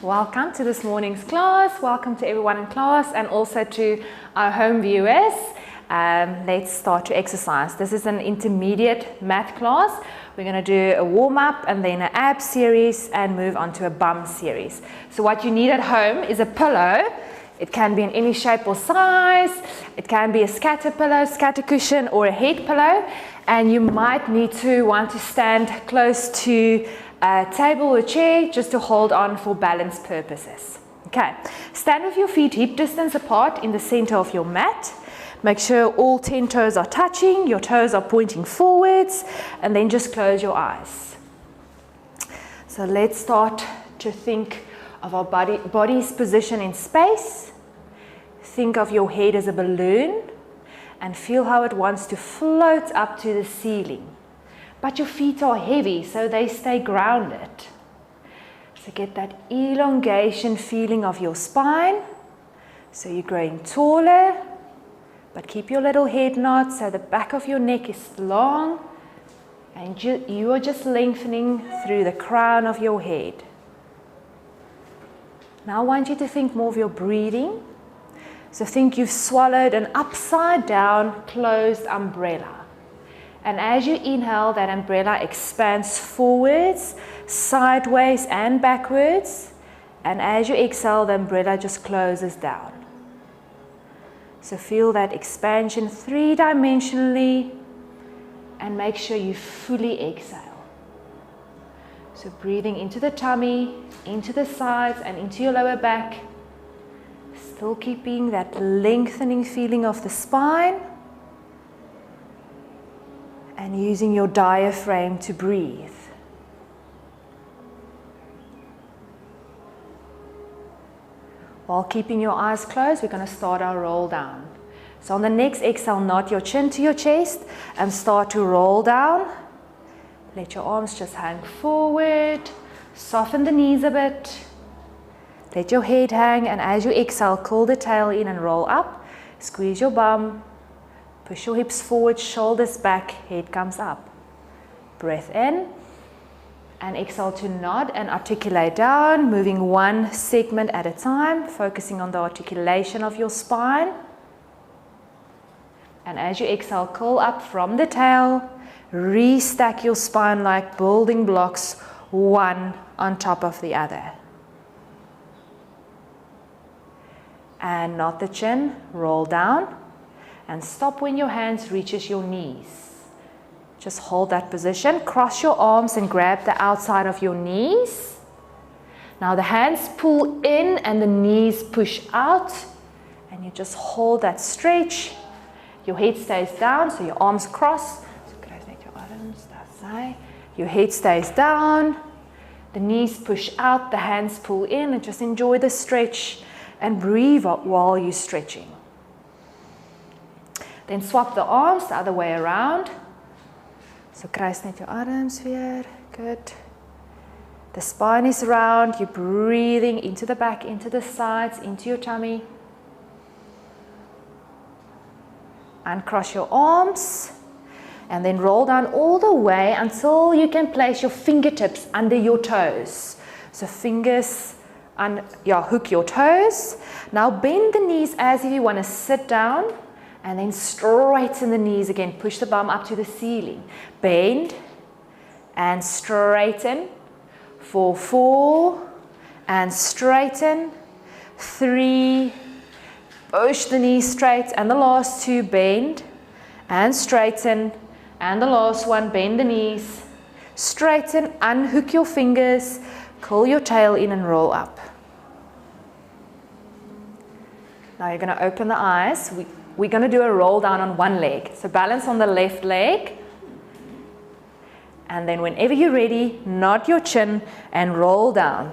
Welcome to this morning's class. Welcome to everyone in class and also to our home viewers. Let's start to exercise. This is an intermediate math class. We're going to do a warm-up and then an ab series and move on to a bum series. So what you need at home is a pillow. It can be in any shape or size. It can be a scatter pillow, scatter cushion, or a head pillow. And you might want to stand close to a table or chair just to hold on for balance purposes. Okay, stand with your feet hip distance apart in the center of your mat. Make sure all 10 toes are touching, your toes are pointing forwards, and then just close your eyes. So let's start to think of our body's position in space. Think of your head as a balloon and feel how it wants to float up to the ceiling. But your feet are heavy, so they stay grounded. So get that elongation feeling of your spine. So you're growing taller, but keep your little head nod so the back of your neck is long. And you are just lengthening through the crown of your head. Now I want you to think more of your breathing. So think you've swallowed an upside down closed umbrella. And as you inhale, that umbrella expands forwards, sideways and backwards. And as you exhale, the umbrella just closes down. So feel that expansion three-dimensionally and make sure you fully exhale. So breathing into the tummy, into the sides and into your lower back. Still keeping that lengthening feeling of the spine. And using your diaphragm to breathe. While keeping your eyes closed, we're going to start our roll down. So on the next exhale, nod your chin to your chest and start to roll down. Let your arms just hang forward. Soften the knees a bit. Let your head hang, and as you exhale, curl the tail in and roll up. Squeeze your bum. Push your hips forward, shoulders back, head comes up. Breath in and exhale to nod and articulate down, moving one segment at a time, focusing on the articulation of your spine. And as you exhale, curl up from the tail, restack your spine like building blocks, one on top of the other. And nod the chin, roll down. And stop when your hands reaches your knees. Just hold that position. Cross your arms and grab the outside of your knees. Now the hands pull in and the knees push out. And you just hold that stretch. Your head stays down, so your arms cross. So kruisnet jou arms, that's right. Your head stays down. The knees push out, the hands pull in, and just enjoy the stretch and breathe while you're stretching. Then swap the arms the other way around. So kruisnet jou arms weer. Good. The spine is round. You're breathing into the back, into the sides, into your tummy. Uncross your arms. And then roll down all the way until you can place your fingertips under your toes. So fingers, hook your toes. Now bend the knees as if you want to sit down. And then straighten the knees again. Push the bum up to the ceiling. Bend and straighten. For 4 and straighten. 3. Push the knees straight. And the last 2, bend and straighten. And the last one, bend the knees. Straighten, unhook your fingers. Curl your tail in and roll up. Now you're going to open the eyes. We're going to do a roll down on one leg. So balance on the left leg. And then whenever you're ready, nod your chin and roll down.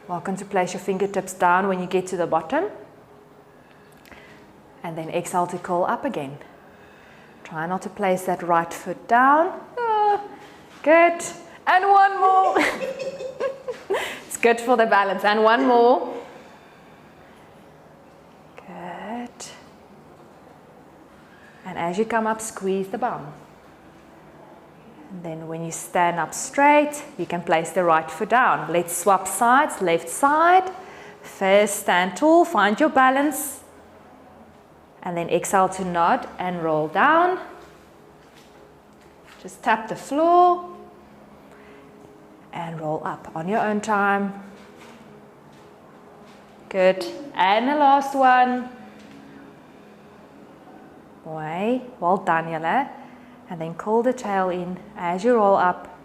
Welcome to place your fingertips down when you get to the bottom. And then exhale to curl up again. Try not to place that right foot down. Good. And one more. It's good for the balance. And one more. And as you come up, squeeze the bum. And then when you stand up straight, you can place the right foot down. Let's swap sides, left side. First, stand tall, find your balance. And then exhale to nod and roll down. Just tap the floor and roll up on your own time. Good. And the last one. Way. Well done, Jana. And then curl the tail in as you roll up.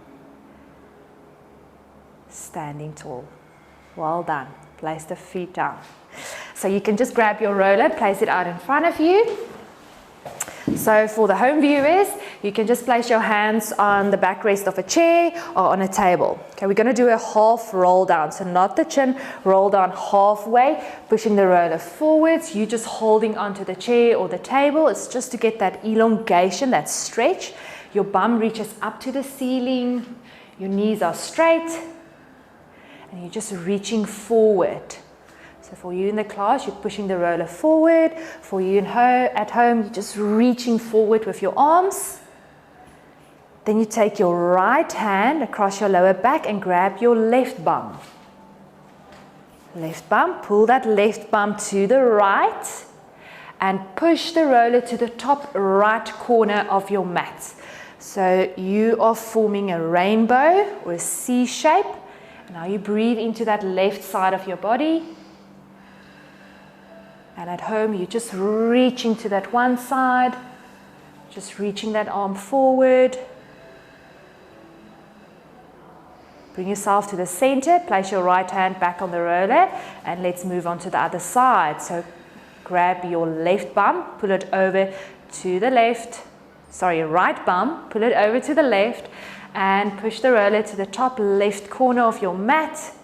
Standing tall. Well done. Place the feet down. So you can just grab your roller, place it out in front of you. So for the home viewers, you can just place your hands on the backrest of a chair or on a table. Okay, we're going to do a half roll down. So not the chin, roll down halfway, pushing the roller forwards. You just holding onto the chair or the table. It's just to get that elongation, that stretch. Your bum reaches up to the ceiling. Your knees are straight. And you're just reaching forward. So for you in the class, you're pushing the roller forward. For you at home, you're just reaching forward with your arms. Then you take your right hand across your lower back and grab your left bum. Left bum, pull that left bum to the right and push the roller to the top right corner of your mat. So you are forming a rainbow or a C shape. Now you breathe into that left side of your body. And at home, you're just reaching to that one side, just reaching that arm forward. Bring yourself to the center, place your right hand back on the roller, and let's move on to the other side. So grab your left bum, pull it over to the left, right bum, pull it over to the left, and push the roller to the top left corner of your mat.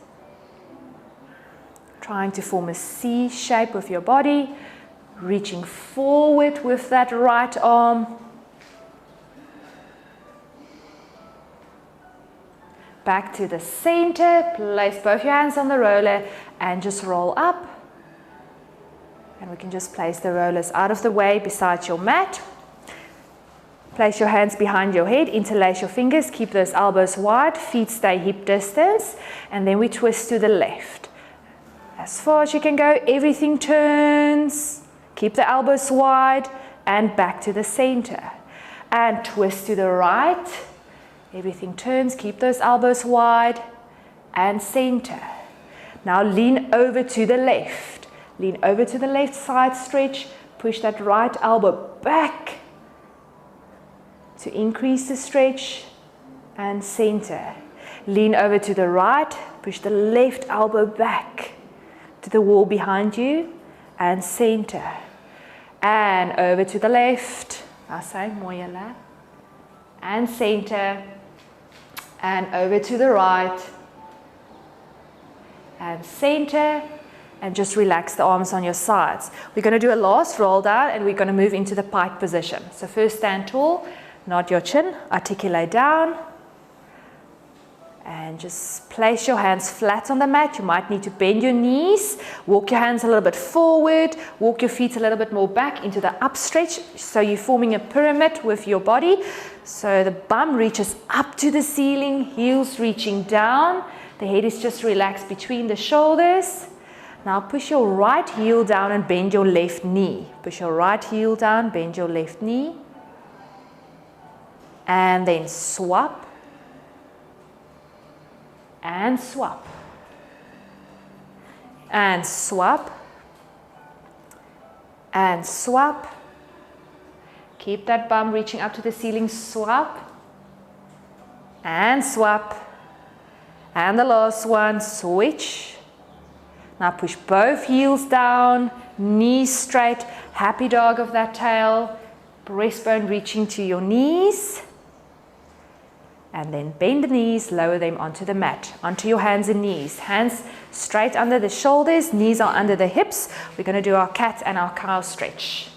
Trying to form a C shape with your body, reaching forward with that right arm. Back to the center, place both your hands on the roller and just roll up. And we can just place the rollers out of the way beside your mat. Place your hands behind your head, interlace your fingers, keep those elbows wide, feet stay hip distance, and then we twist to the left. As far as you can go, everything turns. Keep the elbows wide and back to the center. And twist to the right. Everything turns. Keep those elbows wide and center. Now lean over to the left. Lean over to the left side, stretch. Push that right elbow back to increase the stretch and center. Lean over to the right. Push the left elbow back to the wall behind you and center. And over to the left. And center. And over to the right. And center. And just relax the arms on your sides. We're going to do a last roll down and we're going to move into the pike position. So first stand tall, nod your chin, articulate down. And just place your hands flat on the mat. You might need to bend your knees. Walk your hands a little bit forward. Walk your feet a little bit more back into the up stretch. So you're forming a pyramid with your body. So the bum reaches up to the ceiling. Heels reaching down. The head is just relaxed between the shoulders. Now push your right heel down and bend your left knee. Push your right heel down, bend your left knee. And then swap. And swap. And swap. And swap. Keep that bum reaching up to the ceiling. Swap. And swap. And the last one, switch. Now push both heels down, knees straight, happy dog of that tail, breastbone reaching to your knees. And then bend the knees, lower them onto the mat, onto your hands and knees. Hands straight under the shoulders, knees are under the hips. We're going to do our cat and our cow stretch.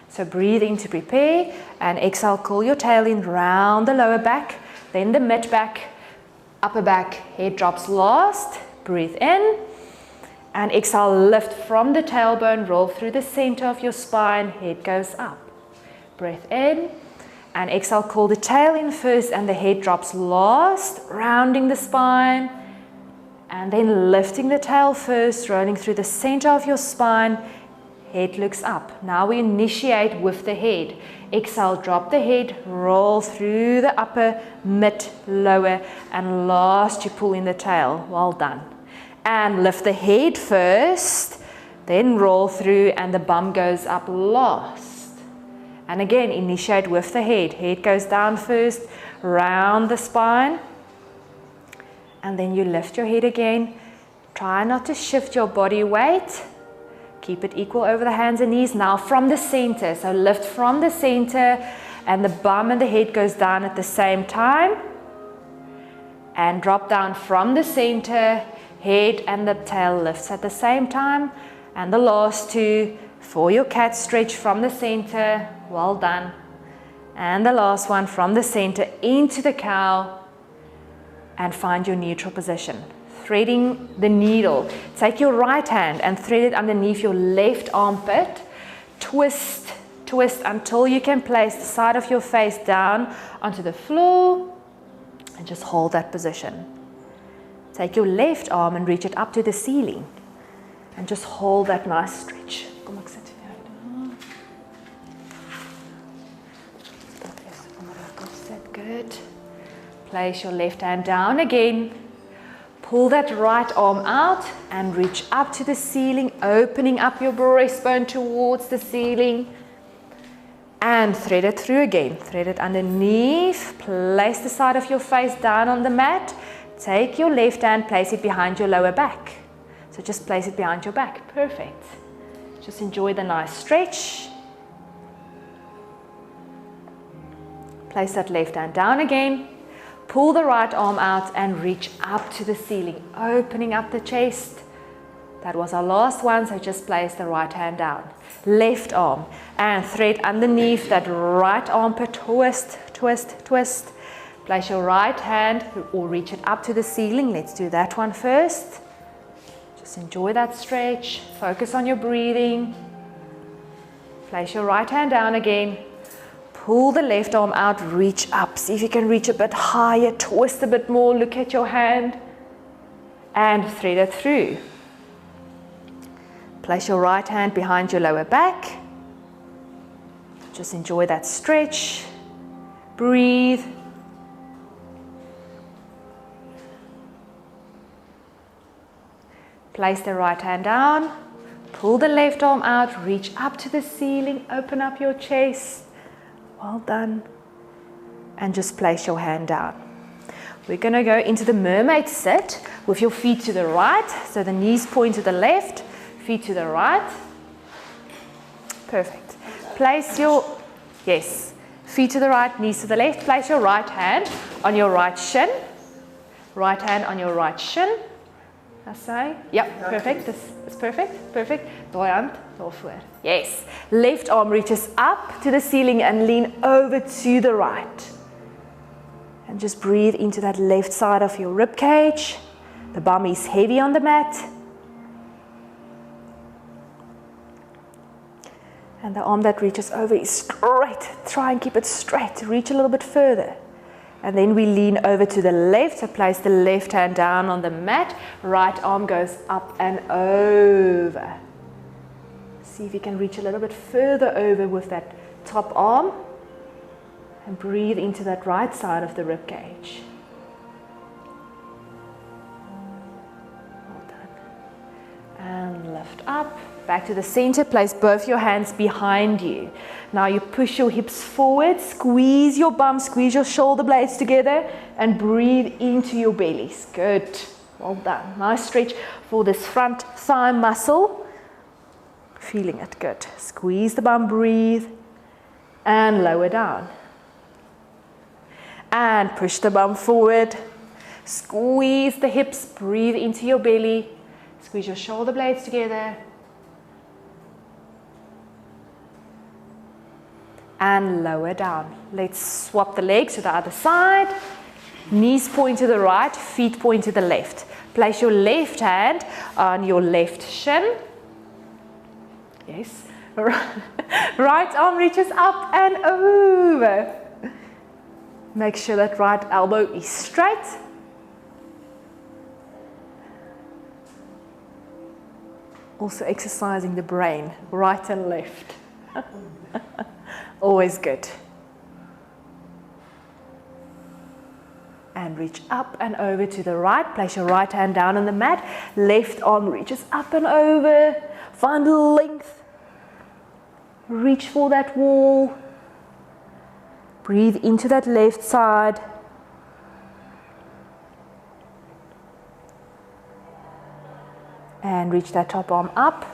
So breathe in to prepare and exhale, curl your tail in, round the lower back, then the mid back, upper back, head drops last. Breathe in and exhale, lift from the tailbone, roll through the center of your spine, head goes up. Breath in. And exhale, call the tail in first and the head drops last, rounding the spine. And then lifting the tail first, rolling through the center of your spine. Head looks up. Now we initiate with the head. Exhale, drop the head, roll through the upper, mid, lower, and last you pull in the tail. Well done. And lift the head first, then roll through and the bum goes up last. And again, initiate with the head. Head goes down first, round the spine. And then you lift your head again. Try not to shift your body weight. Keep it equal over the hands and knees. Now from the center. So lift from the center and the bum and the head goes down at the same time. And drop down from the center. Head and the tail lifts at the same time. And the last two for your cat stretch from the center. Well done. And the last one from the center into the cow. And find your neutral position. Threading the needle. Take your right hand and thread it underneath your left armpit. Twist, twist until you can place the side of your face down onto the floor. And just hold that position. Take your left arm and reach it up to the ceiling. And just hold that nice stretch. Kom ek sit vir jou. Sit good. Place your left hand down again. Pull that right arm out and reach up to the ceiling, opening up your breastbone towards the ceiling. And thread it through again. Thread it underneath. Place the side of your face down on the mat. Take your left hand, place it behind your lower back. So just place it behind your back. Perfect. Just enjoy the nice stretch. Place that left hand down again. Pull the right arm out and reach up to the ceiling, opening up the chest. That was our last one, so just place the right hand down. Left arm and thread underneath that right armpit. Twist, twist, twist. Place your right hand or reach it up to the ceiling. Let's do that one first. Just enjoy that stretch. Focus on your breathing. Place your right hand down again. Pull the left arm out, reach up. See if you can reach a bit higher, twist a bit more, look at your hand. And thread it through. Place your right hand behind your lower back. Just enjoy that stretch. Breathe. Place the right hand down. Pull the left arm out, reach up to the ceiling, open up your chest. Well done. And just place your hand down. We're going to go into the mermaid sit with your feet to the right. So the knees point to the left, feet to the right. Perfect. Place your, yes, feet to the right, knees to the left. Place your right hand on your right shin. Right hand on your right shin. I say, yep, perfect. This is perfect. Perfect. Daai hand daarvoor. Yes. Left arm reaches up to the ceiling and lean over to the right. And just breathe into that left side of your rib cage. The bum is heavy on the mat. And the arm that reaches over is straight. Try and keep it straight. Reach a little bit further. And then we lean over to the left. So place the left hand down on the mat. Right arm goes up and over. See if you can reach a little bit further over with that top arm. And breathe into that right side of the rib cage. Well done. And lift up. Back to the center. Place both your hands behind you. Now you push your hips forward. Squeeze your bum. Squeeze your shoulder blades together. And breathe into your bellies. Good. Well done. Nice stretch for this front thigh muscle. Feeling it. Good. Squeeze the bum. Breathe. And lower down. And push the bum forward. Squeeze the hips. Breathe into your belly. Squeeze your shoulder blades together. And lower down. Let's swap the legs to the other side. Knees point to the right, feet point to the left. Place your left hand on your left shin. Yes. Right arm reaches up and over. Make sure that right elbow is straight. Also exercising the brain, right and left. Always good. And reach up and over to the right. Place your right hand down on the mat. Left arm reaches up and over. Find length. Reach for that wall. Breathe into that left side. And reach that top arm up.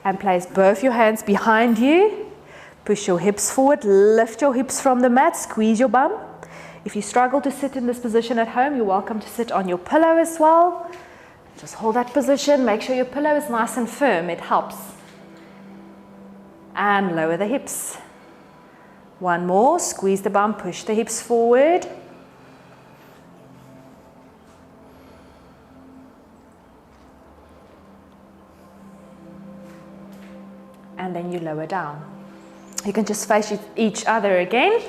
And place both your hands behind you. Push your hips forward. Lift your hips from the mat. Squeeze your bum. If you struggle to sit in this position at home, you're welcome to sit on your pillow as well. Just hold that position. Make sure your pillow is nice and firm. It helps. And lower the hips. One more. Squeeze the bum. Push the hips forward. And then you lower down. You can just face each other again.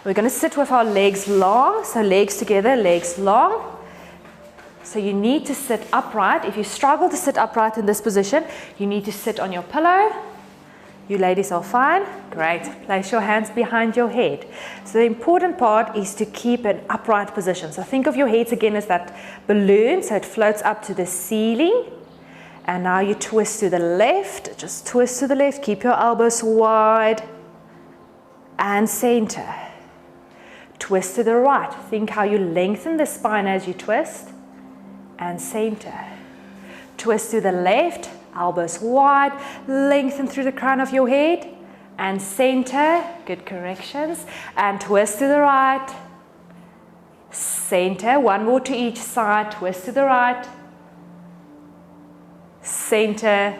We're going to sit with our legs long, so legs together, legs long. So you need to sit upright. If you struggle to sit upright in this position, you need to sit on your pillow. You ladies are fine. Great. Place your hands behind your head. So the important part is to keep an upright position. So think of your head again as that balloon, so it floats up to the ceiling. And now you twist to the left. Just twist to the left. Keep your elbows wide. And center. Twist to the right. Think how you lengthen the spine as you twist. And center. Twist to the left. Elbows wide. Lengthen through the crown of your head. And center. Good corrections. And twist to the right. Center. One more to each side. Twist to the right. Center.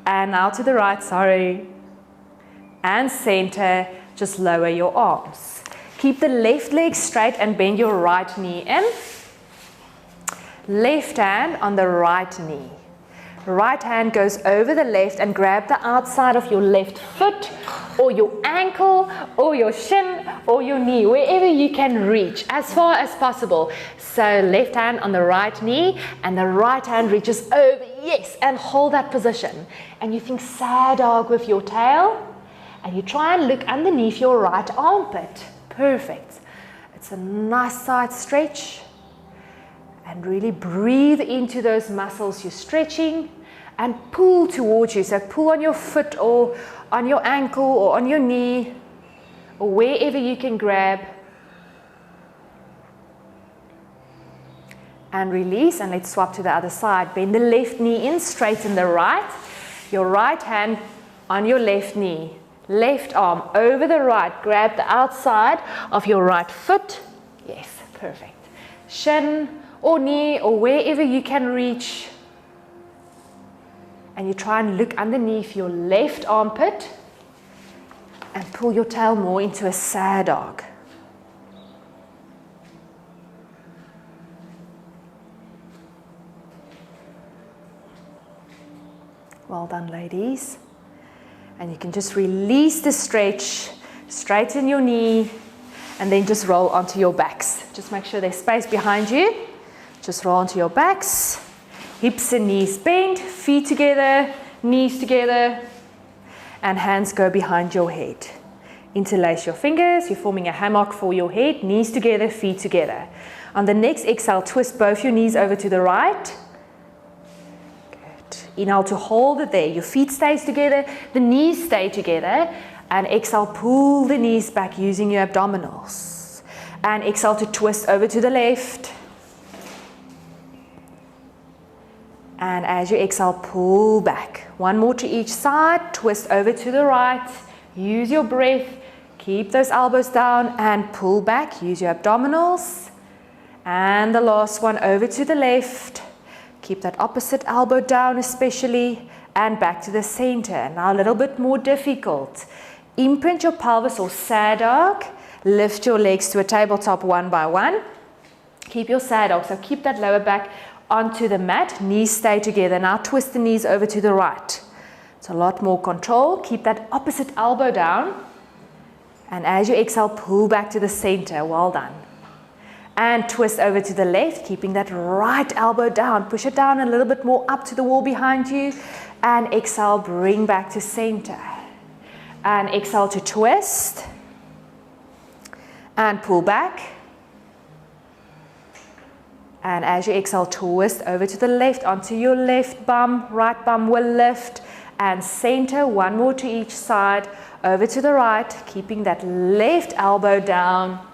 And now to the right. Sorry. And center. Just lower your arms. Keep the left leg straight and bend your right knee in. Left hand on the right knee. Right hand goes over the left and grab the outside of your left foot or your ankle or your shin or your knee, wherever you can reach as far as possible. So left hand on the right knee and the right hand reaches over, yes, and hold that position. And you think sad dog with your tail and you try and look underneath your right armpit. Perfect. It's a nice side stretch. And really breathe into those muscles you're stretching and pull towards you. So pull on your foot or on your ankle or on your knee or wherever you can grab. And release, and let's swap to the other side. Bend the left knee in, straighten the right. Your right hand on your left knee. Left arm over the right. Grab the outside of your right foot. Yes, perfect. Shin or knee or wherever you can reach. And you try and look underneath your left armpit and pull your tail more into a sad dog. Well done, ladies. And you can just release the stretch, straighten your knee, and then just roll onto your backs. Just make sure there's space behind you. Just roll onto your backs. Hips and knees bent, feet together, knees together, and hands go behind your head. Interlace your fingers. You're forming a hammock for your head. Knees together, feet together. On the next exhale, twist both your knees over to the right. Inhale to hold it there. Your feet stays together, the knees stay together. And exhale, pull the knees back using your abdominals. And exhale to twist over to the left. And as you exhale, pull back. One more to each side. Twist over to the right. Use your breath. Keep those elbows down and pull back. Use your abdominals. And the last one over to the left. Keep that opposite elbow down especially, and back to the center. Now a little bit more difficult. Imprint your pelvis or sad dog. Lift your legs to a tabletop one by one. Keep your sad dog, so keep that lower back onto the mat. Knees stay together. Now twist the knees over to the right. It's a lot more control. Keep that opposite elbow down. And as you exhale, pull back to the center. Well done. And twist over to the left, keeping that right elbow down. Push it down a little bit more up to the wall behind you. And exhale, bring back to center. And exhale to twist. And pull back. And as you exhale, twist over to the left, onto your left bum. Right bum will lift. And center, one more to each side. Over to the right, keeping that left elbow down.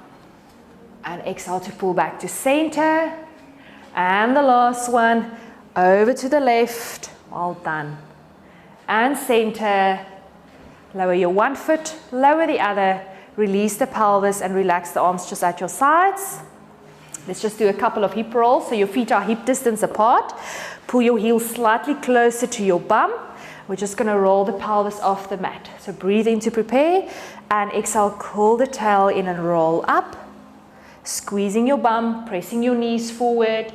And exhale to pull back to center. And the last one, over to the left. Well done. And center. Lower your one foot, lower the other. Release the pelvis and relax the arms just at your sides. Let's just do a couple of hip rolls so your feet are hip distance apart. Pull your heels slightly closer to your bum. We're just going to roll the pelvis off the mat. So breathe in to prepare and exhale, curl the tail in and roll up. Squeezing your bum, pressing your knees forward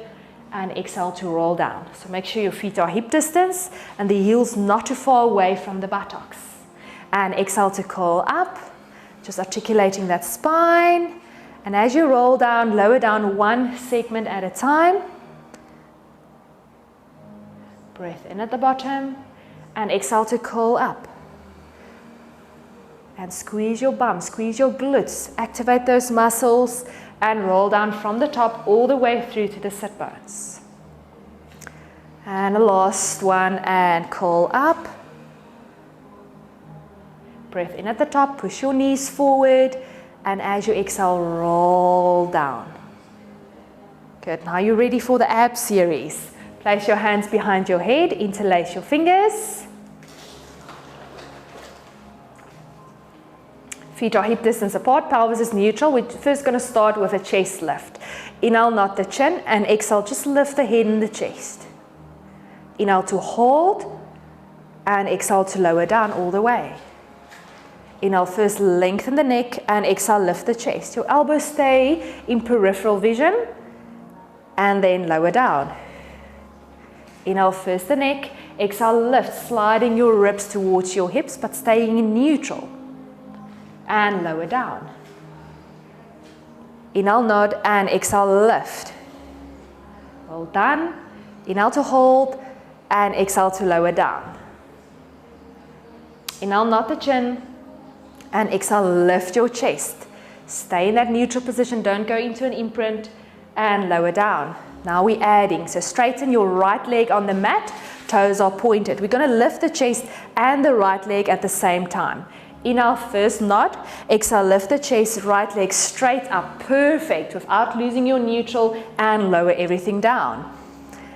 and exhale to roll down. So make sure your feet are hip distance and the heels not too far away from the buttocks. And exhale to curl up, just articulating that spine. And as you roll down, lower down one segment at a time. Breath in at the bottom. And exhale to curl up. And squeeze your bum, squeeze your glutes, activate those muscles, and roll down from the top all the way through to the sit bones. And the last one, and curl up. Breath in at the top, push your knees forward, and as you exhale, roll down. Good, now you're ready for the ab series. Place your hands behind your head, interlace your fingers. Feet are hip distance apart, pelvis is neutral. We're first going to start with a chest lift. Inhale, knot the chin, and exhale, just lift the head and the chest. Inhale to hold, and exhale to lower down all the way. Inhale, first lengthen the neck, and exhale, lift the chest. Your elbows stay in peripheral vision, and then lower down. Inhale, first the neck, exhale, lift, sliding your ribs towards your hips, but staying in neutral. And lower down. Inhale, nod, and exhale, lift. Well done. Inhale to hold, and exhale to lower down. Inhale, knot the chin, and exhale, lift your chest. Stay in that neutral position, don't go into an imprint, and lower down. Now we're adding, so straighten your right leg on the mat, toes are pointed. We're going to lift the chest and the right leg at the same time. Inhale, first nod, exhale, lift the chest, right leg straight up, perfect, without losing your neutral, and lower everything down.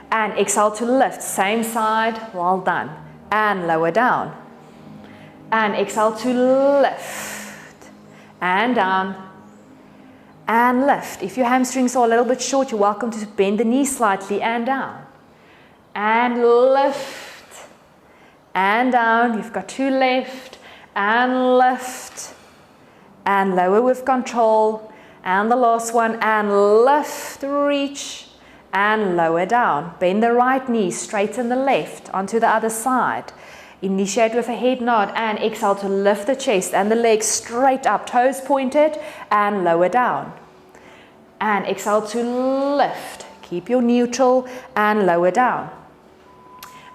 And exhale to lift, same side, well done, and lower down. And exhale to lift, and down, and lift. If your hamstrings are a little bit short, you're welcome to bend the knee slightly and down. And lift, and down, you've got two left, and lift, and lower with control, and the last one, and lift, reach, and lower down. Bend the right knee, straighten the left onto the other side. Initiate with a head nod, and exhale to lift the chest and the legs straight up, toes pointed, and lower down. And exhale to lift, keep your neutral, and lower down.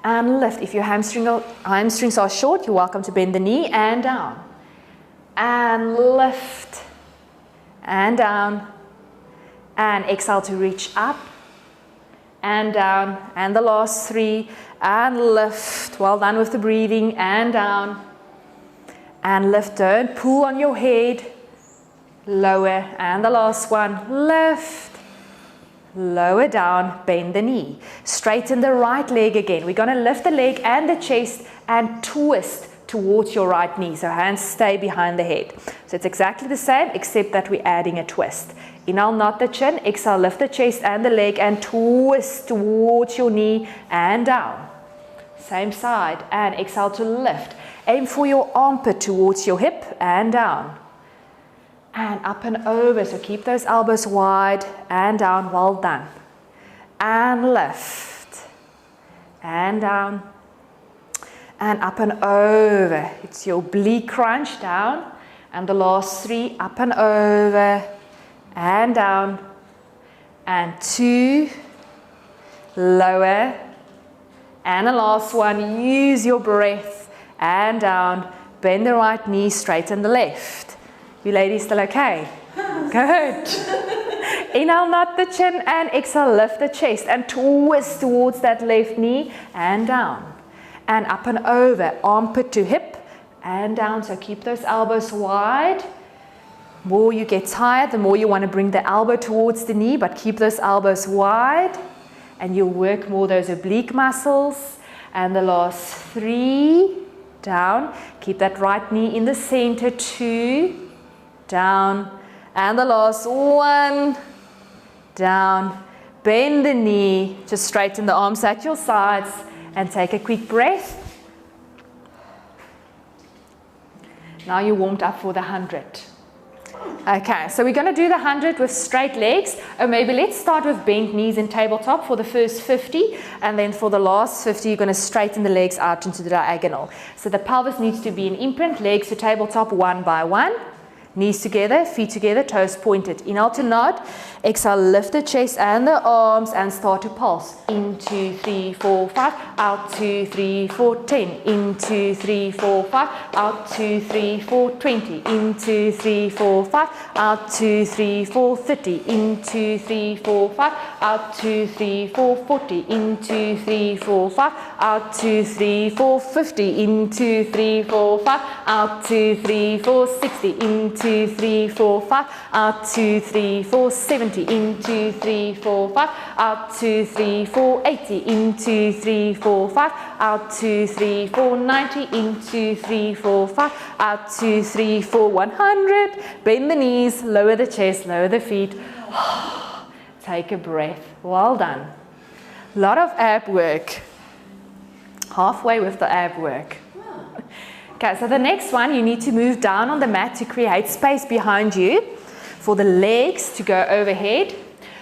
And lift. If your hamstrings are short, you're welcome to bend the knee and down. And lift. And down. And exhale to reach up. And down. And the last three. And lift. Well done with the breathing. And down. And lift. Don't pull on your head. Lower. And the last one. Lift. Lower down, bend the knee. Straighten the right leg again. We're going to lift the leg and the chest and twist towards your right knee. So hands stay behind the head. So it's exactly the same except that we're adding a twist. Inhale, knot the chin. Exhale, lift the chest and the leg and twist towards your knee and down. Same side. And exhale to lift. Aim for your armpit towards your hip and down. And up and over, so keep those elbows wide and down, well done. And lift, and down, and up and over. It's your Bleak Crunch, down, And the last 3, up and over, and down, and 2, lower, and the last one, use your breath, and down, bend the right knee, straighten the left. You ladies still okay? Good. Inhale, knot the chin, and exhale, lift the chest, and twist towards that left knee, and down, and up and over, armpit to hip, and down. So keep those elbows wide. The more you get tired, the more you want to bring the elbow towards the knee, but keep those elbows wide, and you'll work more those oblique muscles. And the last 3, down. Keep that right knee in the center, 2, down. And the last 1, down. Bend the knee, just straighten the arms at your sides, and take a quick breath. Now you're warmed up for the 100. Okay, so we're going to do the 100 with straight legs, or maybe let's start with bent knees in tabletop for the first 50, and then for the last 50 you're going to straighten the legs out into the diagonal. So the pelvis needs to be in imprint, legs to tabletop, 1 by 1. Knees together, feet together, toes pointed. Inhale to nod. Exhale, lift the chest and the arms and start to pulse. In 2, 3, 4, 5. Out 2, 3, 4, 10. In 2, 3, 4, 5. Out 2, 3, 4, 20. In 2, 3, 4, 5. Out 2, 3, 4, 30. In 2, 3, 4, 5. Out 2, 3, 4, 40. In 2, 3, 4, 5. Out 2, 3, 4, 50. In 2, 3, 4, 5. Out 2, 3, 4, 60. In 2, 3, 4, 5. Out 2, 3, 4, 70. In 2, 3, 4, 5. Out 2, 3, 4, 80. In 2, 3, 4, 5. Out 2, 3, 4, 90. In 2, 3, 4, 5. Out 2, 3, 4, 100. Bend the knees, lower the chest, lower the feet. Take a breath. Well done. A lot of ab work. Halfway with the ab work. Okay, so the next one, you need to move down on the mat to create space behind you for the legs to go overhead.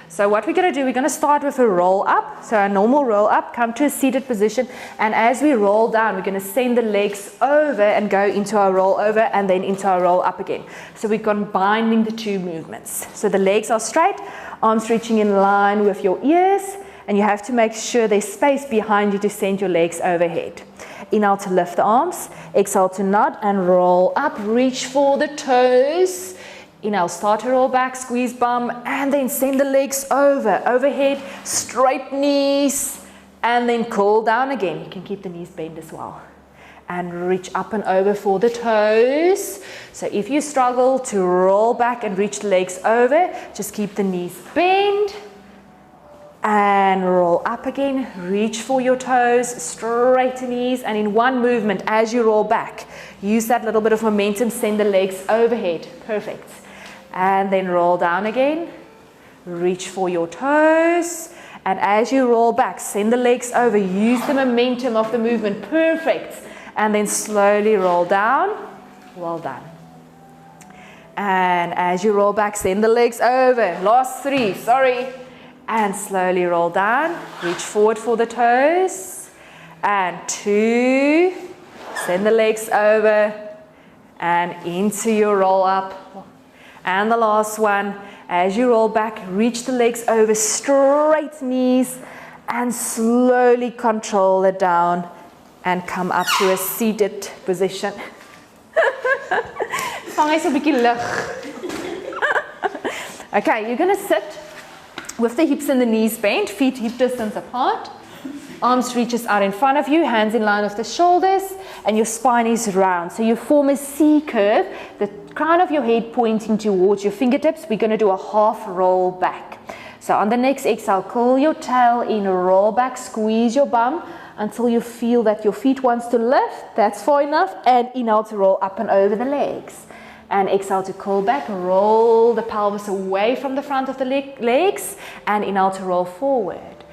So what we're going to do, we're going to start with a roll up. So a normal roll up, come to a seated position, and as we roll down, we're going to send the legs over and go into our roll over and then into our roll up again. So we're combining the 2 movements. So the legs are straight, arms reaching in line with your ears, and you have to make sure there's space behind you to send your legs overhead. Inhale to lift the arms, exhale to nod and roll up, reach for the toes. Inhale, start to roll back, squeeze bum, and then send the legs over, overhead, straight knees, and then cool down again. You can keep the knees bent as well. And reach up and over for the toes. So if you struggle to roll back and reach the legs over, just keep the knees bent. And roll up again, reach for your toes, straighten knees, and in one movement as you roll back, use that little bit of momentum, send the legs overhead. Perfect. And then roll down again, reach for your toes, and as you roll back, send the legs over, use the momentum of the movement. Perfect. And then slowly roll down. Well done. And as you roll back, send the legs over. Last 3, sorry. And slowly roll down, reach forward for the toes, and 2, send the legs over, and into your roll up, and the last one, as you roll back, reach the legs over, straight knees, and slowly control it down, and come up to a seated position. Vang eens 'n bietjie lig. Okay, you're going to sit with the hips and the knees bent, feet hip distance apart, arms reaches out in front of you, hands in line with the shoulders, and your spine is round. So you form a C curve, the crown of your head pointing towards your fingertips. We're going to do a half roll back. So on the next exhale, curl your tail in, roll back, squeeze your bum until you feel that your feet wants to lift. That's far enough. And inhale to roll up and over the legs. And exhale to curl back, roll the pelvis away from the front of the legs, and inhale to roll forward.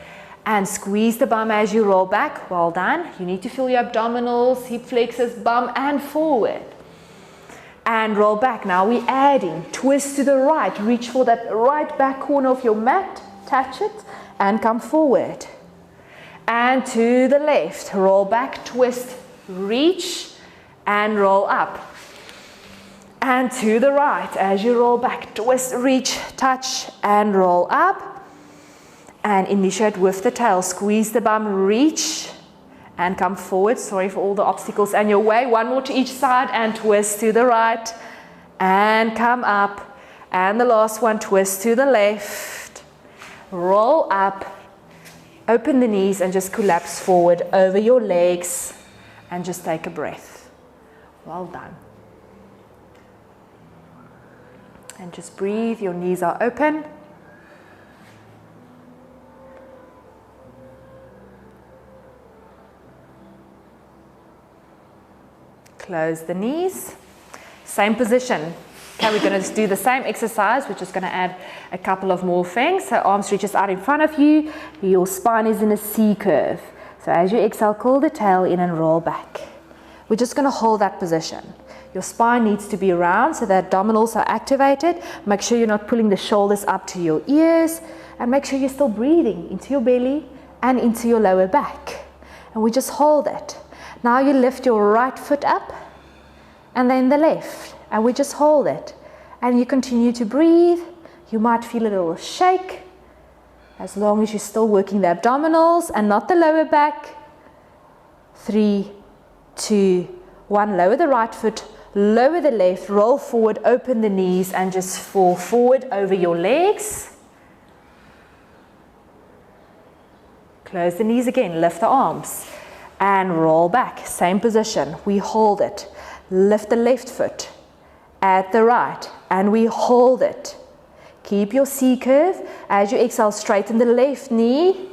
And squeeze the bum as you roll back. Well done. You need to feel your abdominals, hip flexors, bum, and forward. And roll back. Now we're adding. Twist to the right. Reach for that right back corner of your mat. Touch it, and come forward. And to the left. Roll back, twist, reach, and roll up. and to the right. As you roll back, twist, reach, touch, and roll up. And initiate with the tail. Squeeze the bum, reach, and come forward. Sorry for all the obstacles and your way. One more to each side, and twist to the right, and come up. And the last one, twist to the left, roll up, open the knees, and just collapse forward over your legs, and just take a breath. Well done. And just breathe, your knees are open. Close the knees. Same position. Okay, we're going to do the same exercise. We're just going to add a couple of more things. So arms reaches out in front of you. Your spine is in a C curve. So as you exhale, curl the tail in and roll back. We're just going to hold that position. Your spine needs to be round so the abdominals are activated. Make sure you're not pulling the shoulders up to your ears. And make sure you're still breathing into your belly and into your lower back. And we just hold it. Now you lift your right foot up and then the left. And we just hold it. And you continue to breathe. You might feel a little shake. As long as you're still working the abdominals and not the lower back. 3, 2, 1. Lower the right foot. Lower the left. Roll forward. Open the knees and just fall forward over your legs. Close the knees again. Lift the arms. And roll back. Same position. We hold it. Lift the left foot. At the right, and we hold it. Keep your C curve. As you exhale, straighten the left knee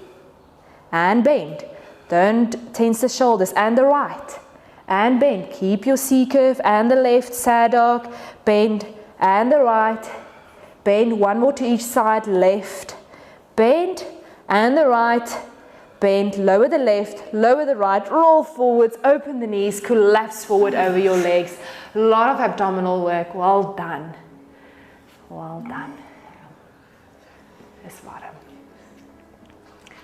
and bend. Don't tense the shoulders, and the right and bend. Keep your C curve and the left, sad dog, bend, and the right, bend. One more to each side, left, bend, and the right, bend. Lower the left, lower the right, roll forwards, open the knees, collapse forward over your legs. A lot of abdominal work. Well done. Well done. This bottom.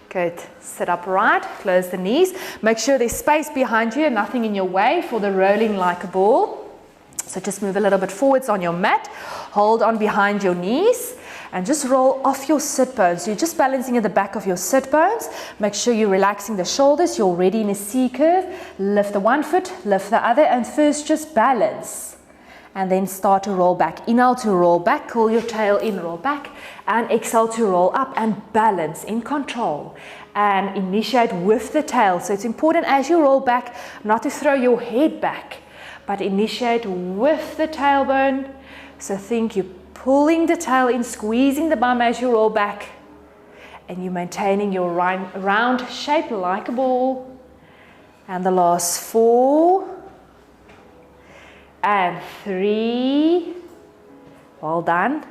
Good. Sit upright. Close the knees. Make sure there's space behind you and nothing in your way for the rolling like a ball. So just move a little bit forwards on your mat. Hold on behind your knees. And just roll off your sit bones. So you're just balancing at the back of your sit bones. Make sure you're relaxing the shoulders. You're already in a C curve. Lift the one foot, lift the other, and first just balance. And then start to roll back. Inhale to roll back, curl your tail in, roll back. And exhale to roll up and balance in control. And initiate with the tail. So it's important as you roll back not to throw your head back, but initiate with the tailbone. So think you pulling the tail in, squeezing the bum as you roll back, and you're maintaining your round shape like a ball. And the last 4 and 3. Well done.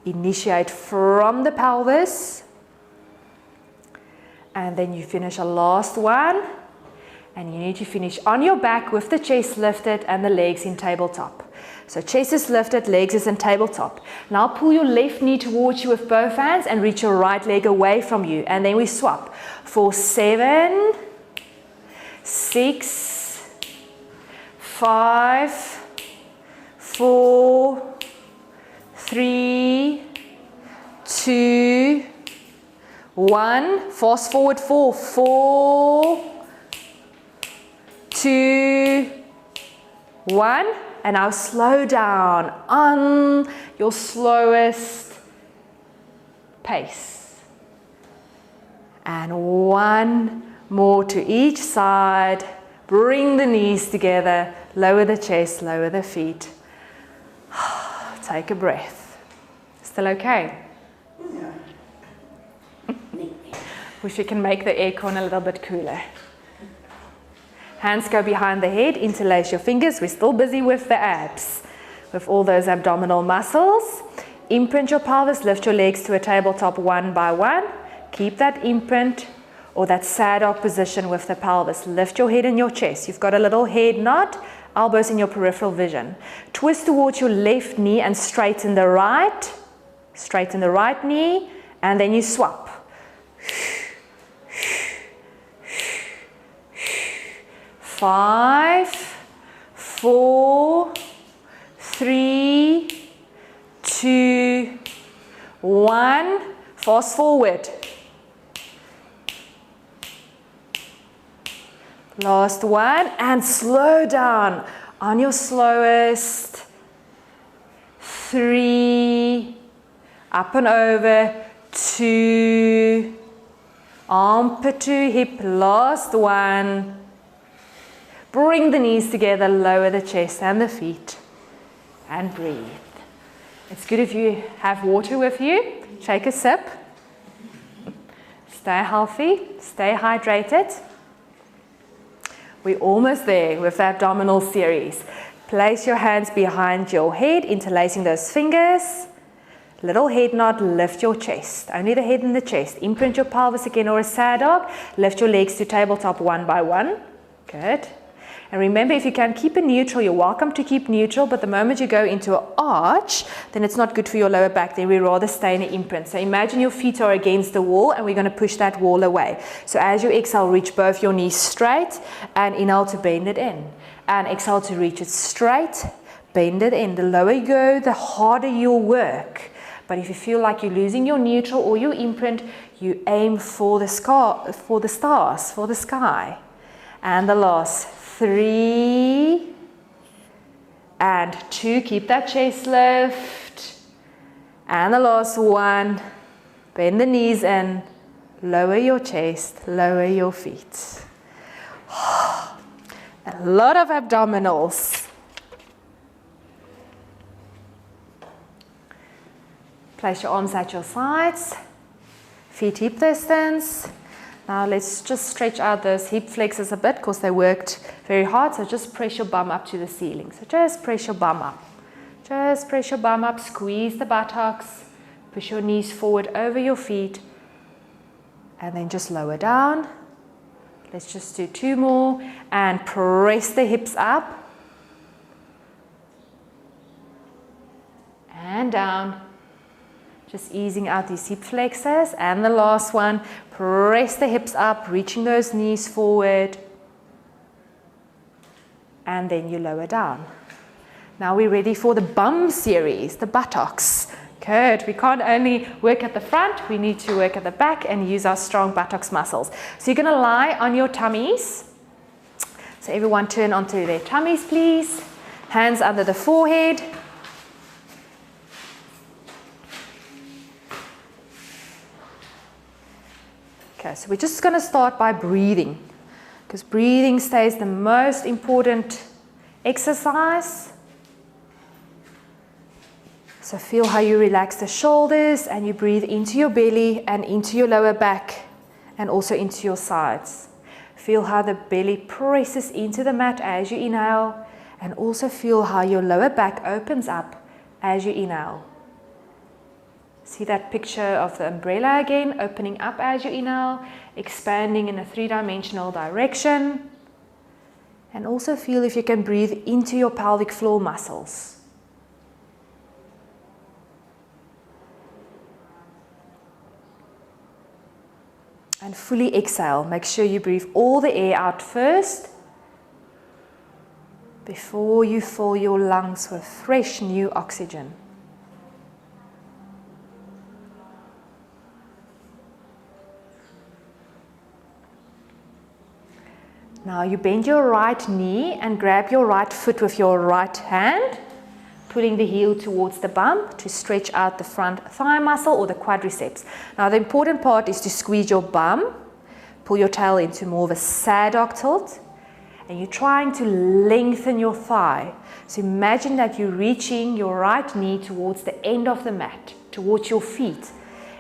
Initiate from the pelvis, and then you finish a last one, and you need to finish on your back with the chest lifted and the legs in tabletop. So chest is lifted, legs is in tabletop. Now pull your left knee towards you with both hands and reach your right leg away from you. And then we swap for 7, 6, 5, 4, 3, 2, 1. Fast forward 4, 4, 2, 1. And now slow down on your slowest pace. And 1 more to each side. Bring the knees together. Lower the chest, lower the feet. Take a breath. Still okay? Yeah. Wish we can make the aircon a little bit cooler. Hands go behind the head, interlace your fingers. We're still busy with the abs, with all those abdominal muscles. Imprint your pelvis, lift your legs to a tabletop one by one. Keep that imprint or that sad dog position with the pelvis. Lift your head and your chest. You've got a little head nod, elbows in your peripheral vision. Twist towards your left knee and straighten the right. Straighten the right knee, and then you swap. 5, 4, 3, 2, 1. Fast forward. Last one, and slow down on your slowest. 3, up and over. 2, armpit to hip. Last one. Bring the knees together, lower the chest and the feet, and breathe. It's good if you have water with you. Take a sip. Stay healthy, stay hydrated. We're almost there with the abdominal series. Place your hands behind your head, interlacing those fingers. Little head nod, lift your chest. Only the head and the chest. Imprint your pelvis again or a sad dog. Lift your legs to tabletop one by one. Good. And remember, if you can keep it neutral, you're welcome to keep neutral, but the moment you go into an arch, then it's not good for your lower back. Then we rather stay in an imprint. So imagine your feet are against the wall and we're going to push that wall away. So as you exhale, reach both your knees straight and inhale to bend it in. And exhale to reach it straight, bend it in. The lower you go, the harder you'll work. But if you feel like you're losing your neutral or your imprint, you aim for the stars, for the sky. And the last 3 and 2, keep that chest lift. And the last one, bend the knees in, lower your chest, lower your feet. A lot of abdominals. Place your arms at your sides, feet hip distance. Now let's just stretch out those hip flexors a bit because they worked very hard. So just press your bum up to the ceiling. So just press your bum up. Just press your bum up, squeeze the buttocks, push your knees forward over your feet, and then just lower down. Let's just do 2 more and press the hips up and down. Just easing out these hip flexors. And the last one, press the hips up, reaching those knees forward. And then you lower down. Now we're ready for the bum series, the buttocks. Good. We can't only work at the front, we need to work at the back and use our strong buttocks muscles. So you're going to lie on your tummies. So everyone turn onto their tummies, please. Hands under the forehead. Okay, so we're just going to start by breathing, because breathing stays the most important exercise. So feel how you relax the shoulders and you breathe into your belly and into your lower back and also into your sides. Feel how the belly presses into the mat as you inhale, and also feel how your lower back opens up as you inhale. See that picture of the umbrella again, opening up as you inhale, expanding in a 3-dimensional direction. And also feel if you can breathe into your pelvic floor muscles. And fully exhale. Make sure you breathe all the air out first before you fill your lungs with fresh new oxygen. Now you bend your right knee and grab your right foot with your right hand, pulling the heel towards the bum to stretch out the front thigh muscle or the quadriceps. Now the important part is to squeeze your bum, pull your tail into more of a sad dog tilt, and you're trying to lengthen your thigh. So imagine that you're reaching your right knee towards the end of the mat, towards your feet,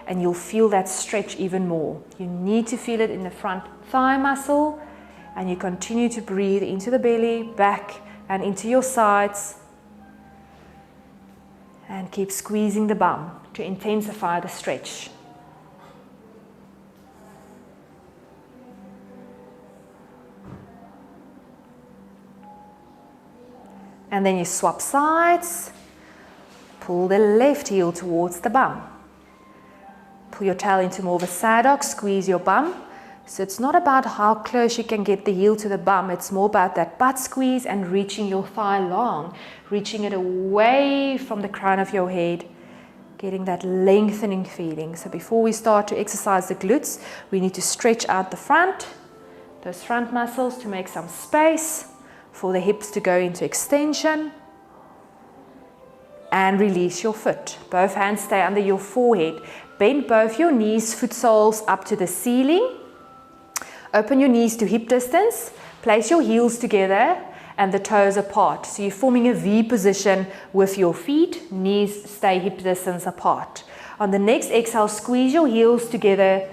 and you'll feel that stretch even more. You need to feel it in the front thigh muscle. And you continue to breathe into the belly, back and into your sides. And keep squeezing the bum to intensify the stretch. And then you swap sides. Pull the left heel towards the bum. Pull your tail into more of a sad dog, squeeze your bum. So it's not about how close you can get the heel to the bum, it's more about that butt squeeze and reaching your thigh long, reaching it away from the crown of your head, getting that lengthening feeling. So before we start to exercise the glutes, we need to stretch out the front, those front muscles, to make some space for the hips to go into extension. And release your foot. Both hands stay under your forehead. Bend both your knees, foot soles up to the ceiling. Open your knees to hip distance. Place your heels together and the toes apart. So you're forming a V position with your feet. Knees stay hip distance apart. On the next exhale, squeeze your heels together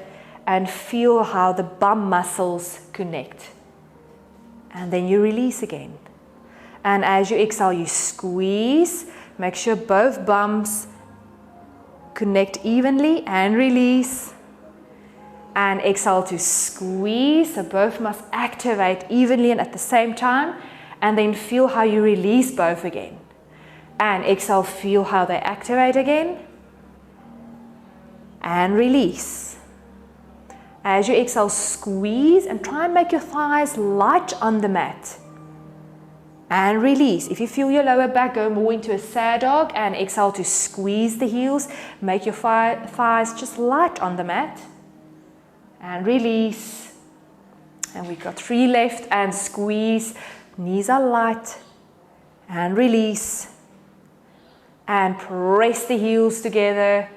and feel how the bum muscles connect. And then you release again. And as you exhale, you squeeze. Make sure both bums connect evenly and release. And exhale to squeeze. So both must activate evenly and at the same time. And then feel how you release both again. And exhale, feel how they activate again. And release. As you exhale, squeeze and try and make your thighs light on the mat. And release. If you feel your lower back, go more into a sad dog and exhale to squeeze the heels. Make your thighs just light on the mat. And release. And we've got 3 left and squeeze. Knees are light. And release. And press the heels together.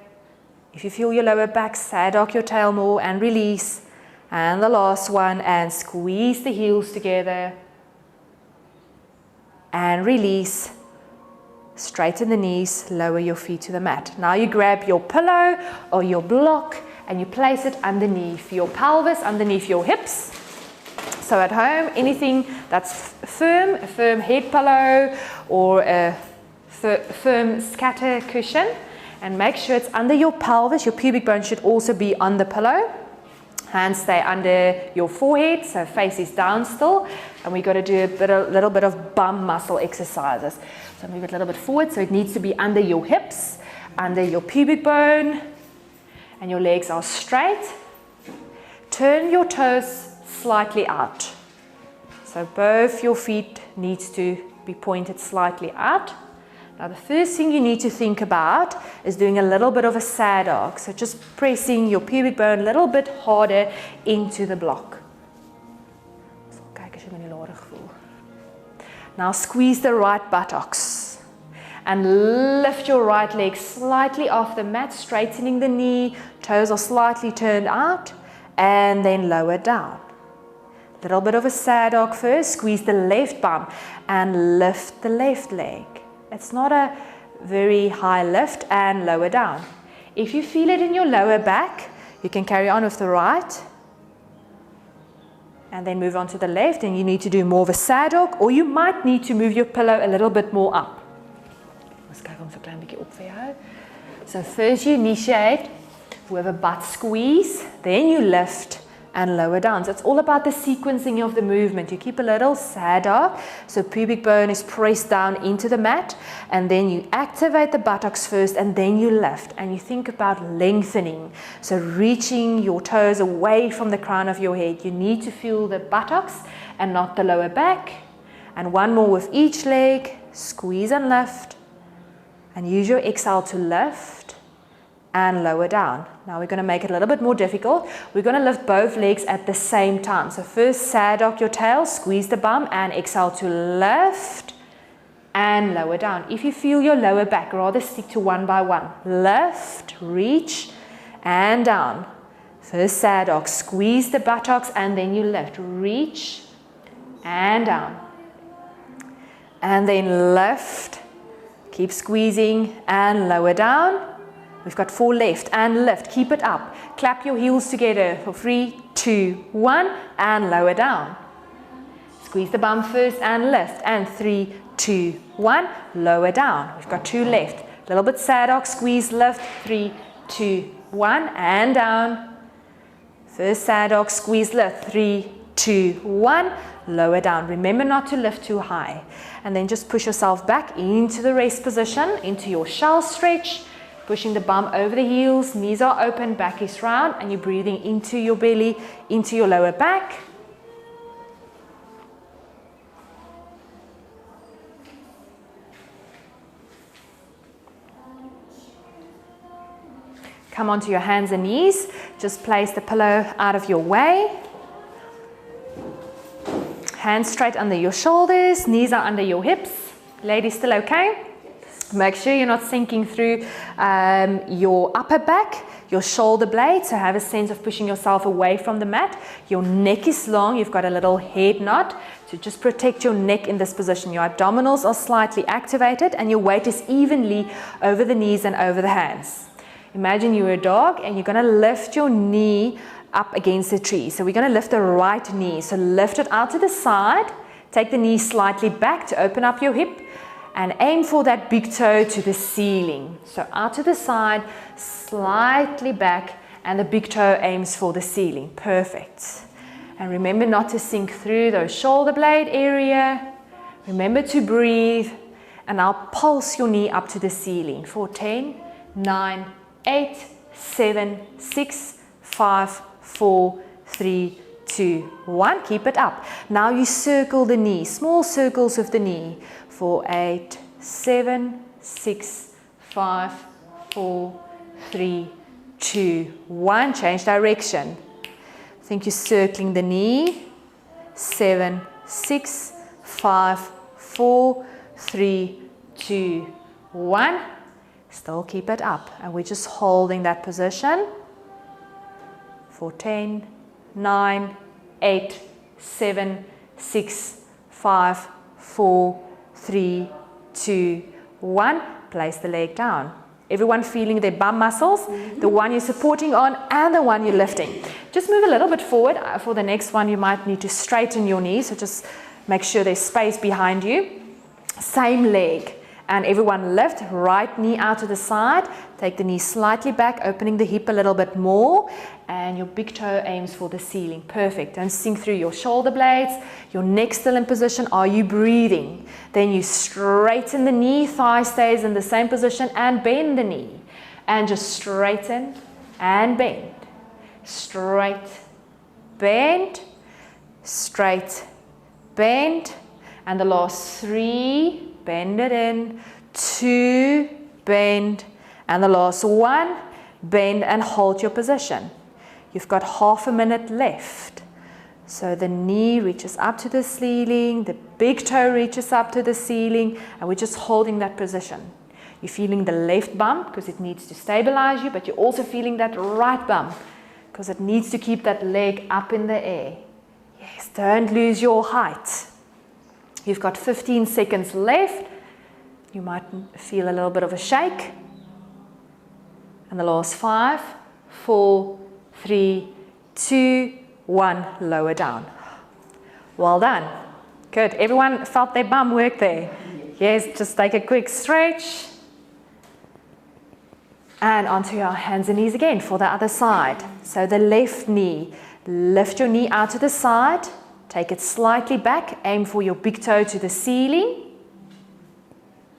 If you feel your lower back, sad dog your tail more and release. And the last one, and squeeze the heels together. And release. Straighten the knees, lower your feet to the mat. Now you grab your pillow or your block and you place it underneath your pelvis, underneath your hips. So at home, anything that's firm, a firm head pillow or a firm scatter cushion, and make sure it's under your pelvis. Your pubic bone should also be on the pillow. Hands stay under your forehead, so face is down still. And we've got to do a little bit of bum muscle exercises. So move it a little bit forward, so it needs to be under your hips, under your pubic bone, and your legs are straight. Turn your toes slightly out. So both your feet needs to be pointed slightly out. Now the first thing you need to think about is doing a little bit of a sad dog. So just pressing your pubic bone a little bit harder into the block. Now squeeze the right buttocks and lift your right leg slightly off the mat, straightening the knee, toes are slightly turned out, and then lower down. Little bit of a sad dog first. Squeeze the left bum and lift the left leg. It's not a very high lift, and lower down. If you feel it in your lower back, you can carry on with the right and then move on to the left, and you need to do more of a sad dog, or you might need to move your pillow a little bit more up. So first you initiate with a butt squeeze, then you lift and lower down. So it's all about the sequencing of the movement. You keep a little sad dog, so pubic bone is pressed down into the mat, and then you activate the buttocks first, and then you lift, and you think about lengthening. So reaching your toes away from the crown of your head. You need to feel the buttocks and not the lower back. And one more with each leg. Squeeze and lift, and use your exhale to lift and lower down. Now we're going to make it a little bit more difficult. We're going to lift both legs at the same time. So first sad dog your tail, squeeze the bum, and exhale to lift and lower down. If you feel your lower back, rather stick to one by one. Lift, reach, and down. First sad dog, squeeze the buttocks, and then you lift, reach, and down. And then lift, keep squeezing, and lower down. We've got 4 left, and lift, keep it up. Clap your heels together for 3, 2, 1, and lower down. Squeeze the bum first and lift, and 3, 2, 1, lower down. We've got 2 left. A little bit sad dog, squeeze, lift, 3, 2, 1, and down. First sad dog, squeeze, lift, 3, 2, 1, lower down. Remember not to lift too high. And then just push yourself back into the rest position, into your shell stretch. pushing the bum over the heels, knees are open, back is round, and you're breathing into your belly, into your lower back. Come onto your hands and knees. Just place the pillow out of your way. Hands straight under your shoulders, knees are under your hips. Ladies, still okay? Make sure you're not sinking through your upper back, your shoulder blades, so have a sense of pushing yourself away from the mat. Your neck is long, you've got a little head knot, so just protect your neck in this position. Your abdominals are slightly activated and your weight is evenly over the knees and over the hands. Imagine you're a dog and you're going to lift your knee up against the tree. So we're going to lift the right knee. So lift it out to the side. Take the knee slightly back to open up your hip and aim for that big toe to the ceiling. So out to the side, slightly back, and the big toe aims for the ceiling. Perfect. And remember not to sink through those shoulder blade area. Remember to breathe. And now pulse your knee up to the ceiling for 10, 9, 8, 7, 6, 5, 4, 3, 2, 1. Keep it up. Now you circle the knee, small circles of the knee for 8, 7, 6, 5, 4, 3, 2, 1. Change direction. I think you're circling the knee. 7, 6, 5, 4, 3, 2, 1. Still keep it up. And we're just holding that position for 10, 9, 8, 7, 6, 5, 4, 3, 2, 1. Place the leg down. Everyone feeling their bum muscles, the one you're supporting on and the one you're lifting. Just move a little bit forward. For the next one, you might need to straighten your knees, so just make sure there's space behind you. Same leg. And everyone lift, right knee out to the side. Take the knee slightly back, opening the hip a little bit more. And your big toe aims for the ceiling. Perfect. Don't sink through your shoulder blades. Your neck still in position. Are you breathing? Then you straighten the knee, thigh stays in the same position, and bend the knee. And just straighten and bend. Straight, bend, straight, bend. And the last 3, bend it in, 2, bend, and the last 1, bend and hold your position. You've got half a minute left. So the knee reaches up to the ceiling, the big toe reaches up to the ceiling, and we're just holding that position. You're feeling the left bum because it needs to stabilize you, but you're also feeling that right bum because it needs to keep that leg up in the air. Yes, don't lose your height. You've got 15 seconds left. You might feel a little bit of a shake. And the last 5, 4, 3, 2, 1. Lower down. Well done. Good. Everyone felt their bum work there? Yes, just take a quick stretch. And onto your hands and knees again for the other side. So the left knee. Lift your knee out to the side. Take it slightly back, aim for your big toe to the ceiling.